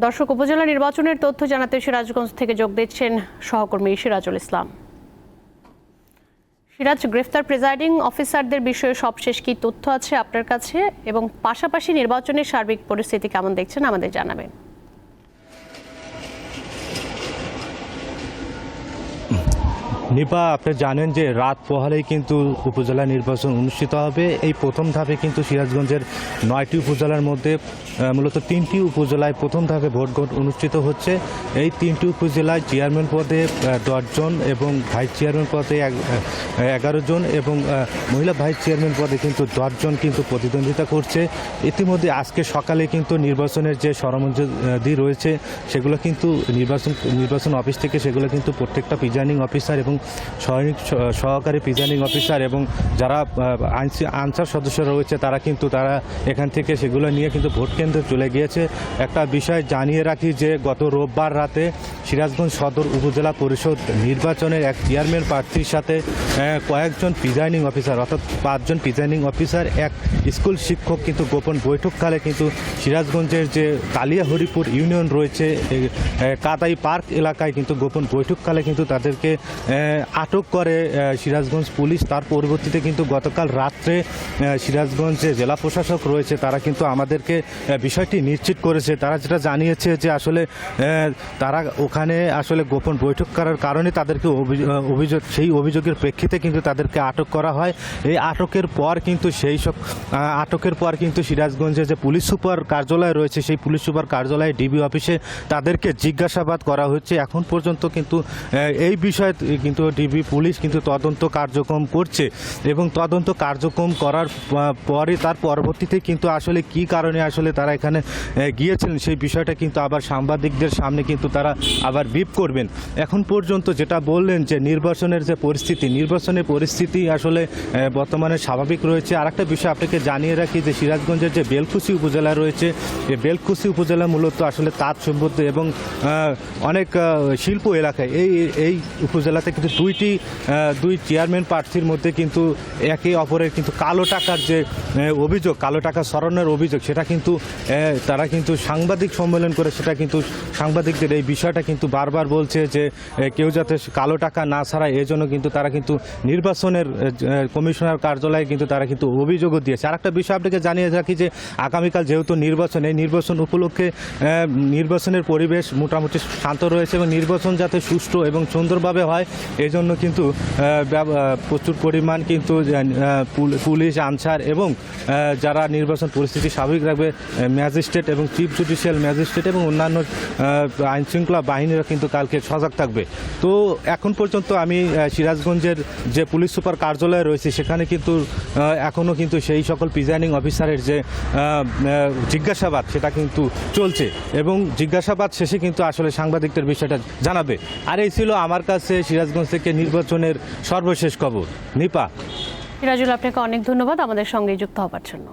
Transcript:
দর্শক, উপজেলা নির্বাচনের তথ্য জানাতে সিরাজগঞ্জ থেকে যোগ দিচ্ছেন সহকর্মী সিরাজুল ইসলাম। সিরাজ, গ্রেফতার প্রিজাইডিং অফিসারদের বিষয়ে সবশেষ কি তথ্য আছে আপনার কাছে, এবং পাশাপাশি নির্বাচনের সার্বিক পরিস্থিতি কেমন দেখছেন আমাদের জানাবেন। নিপা, আপনি জানেন যে রাত পোহালেই কিন্তু উপজেলা নির্বাচন অনুষ্ঠিত হবে। এই প্রথম ধাপে কিন্তু সিরাজগঞ্জের 9টি উপজেলার মধ্যে মূলত 3টি উপজেলায় প্রথম ধাপে ভোট অনুষ্ঠিত হচ্ছে। এই 3টি উপজেলায় চেয়ারম্যান পদে 10 জন এবং ভাইস চেয়ারম্যান পদে 11 জন এবং মহিলা ভাইস চেয়ারম্যান পদে কিন্তু 10 জন কিন্তু প্রতিদ্বন্দ্বিতা করছে। ইতিমধ্যে আজকে সকালে কিন্তু নির্বাচনের যে সরঞ্জামাদি রয়েছে সেগুলো কিন্তু নির্বাচন অফিস থেকে সেগুলো কিন্তু প্রত্যেকটা প্রিজাইডিং অফিসার এবং সহকারী প্রিজাইডিং অফিসার এবং যারা আনসার সদস্য রয়েছে তারা এখান থেকে সেগুলো নিয়ে কিন্তু ভোট কেন্দ্রে চলে গিয়েছে। একটা বিষয় জানিয়ে রাখি যে গত রোববার রাতে সিরাজগঞ্জ সদর উপজেলা পরিষদ নির্বাচনের এক চেয়ারম্যান প্রার্থীর সাথে কয়েকজন প্রিজাইডিং অফিসার অর্থাৎ 5 জন প্রিজাইডিং অফিসার, এক স্কুল শিক্ষক কিন্তু গোপন বৈঠককালে কিন্তু সিরাজগঞ্জের যে কালিয়া হরিপুর ইউনিয়ন রয়েছে কাদাই পার্ক এলাকায় কিন্তু গোপন বৈঠককালে কিন্তু তাদেরকে আটক করে সিরাজগঞ্জ পুলিশ। তার পরবর্তীতে কিন্তু গতকাল রাত্রে সিরাজগঞ্জ যে জেলা প্রশাসক রয়েছে তারা কিন্তু আমাদেরকে বিষয়টি নিশ্চিত করেছে। তারা যেটা জানিয়েছে যে আসলে তারা ওখানে আসলে গোপন বৈঠক করার কারণে তাদেরকে সেই অভিযোগের প্রেক্ষিতে কিন্তু তাদেরকে আটক করা হয়। এই আটকের পর কিন্তু সিরাজগঞ্জে যে পুলিশ সুপার কার্যালয় রয়েছে সেই পুলিশ সুপার কার্যালয়ে ডিবি অফিসে তাদেরকে জিজ্ঞাসাবাদ করা হচ্ছে। এখন পর্যন্ত কিন্তু এই বিষয়ে কিন্তু ডিবি পুলিশ কিন্তু তদন্ত কার্যক্রম করছে এবং তদন্ত কার্যক্রম করার পরে তার পরবর্তীতে কিন্তু আসলে কি কারণে আসলে তারা এখানে গিয়েছিলেন সেই বিষয়টা কিন্তু আবার সাংবাদিকদের সামনে কিন্তু তারা আবার ব্রিফ করবেন। এখন পর্যন্ত যেটা বললেন যে নির্বাচনের পরিস্থিতি আসলে বর্তমানে স্বাভাবিক রয়েছে। আর একটা বিষয় আপনাকে জানিয়ে রাখি যে সিরাজগঞ্জের যে বেলকুচি উপজেলা রয়েছে এই বেলকুচি উপজেলা মূলত আসলে তাঁত সমৃদ্ধ এবং অনেক শিল্প এলাকায় এই উপজেলাতে কিন্তু দুই চেয়ারম্যান প্রার্থীর মধ্যে কিন্তু একে অপরের কিন্তু কালো টাকার যে অভিযোগ, কালো টাকা সরানোর অভিযোগ, সেটা কিন্তু তারা কিন্তু সাংবাদিক সম্মেলন করে সেটা কিন্তু সাংবাদিকদের এই বিষয়টা কিন্তু বারবার বলছে যে কেউ যাতে কালো টাকা না ছাড়ায় এজন্য কিন্তু তারা কিন্তু নির্বাচনের কমিশনার কার্যালয়ে কিন্তু তারা কিন্তু অভিযোগও দিয়েছে। আর একটা বিষয় আপনাকে জানিয়ে রাখি যে আগামীকাল যেহেতু এই নির্বাচন উপলক্ষে নির্বাচনের পরিবেশ মোটামুটি শান্ত রয়েছে এবং নির্বাচন যাতে সুষ্ঠু এবং সুন্দরভাবে হয় এজন্য কিন্তু প্রচুর পরিমাণ কিন্তু পুলিশ, আনসার এবং যারা নির্বাচন পরিস্থিতি স্বাভাবিক রাখবে ম্যাজিস্ট্রেট এবং চিফ জুডিশিয়াল ম্যাজিস্ট্রেট এবং অন্যান্য আইনশৃঙ্খলা বাহিনীরা কিন্তু কালকে সজাগ থাকবে। তো এখন পর্যন্ত আমি সিরাজগঞ্জের যে পুলিশ সুপার কার্যালয় রয়েছে সেখানে কিন্তু এখনও কিন্তু সেই সকল প্রিজাইডিং অফিসারের যে জিজ্ঞাসাবাদ সেটা কিন্তু চলছে এবং জিজ্ঞাসাবাদ শেষে কিন্তু আসলে সাংবাদিকদের বিষয়টা জানাবে। আর এই ছিল আমার কাছে সিরাজগঞ্জ থেকে নির্বাচনের সর্বশেষ খবর। নিপা। সিরাজুল, আপনাকে অনেক ধন্যবাদ আমাদের সঙ্গে যুক্ত হবার জন্য।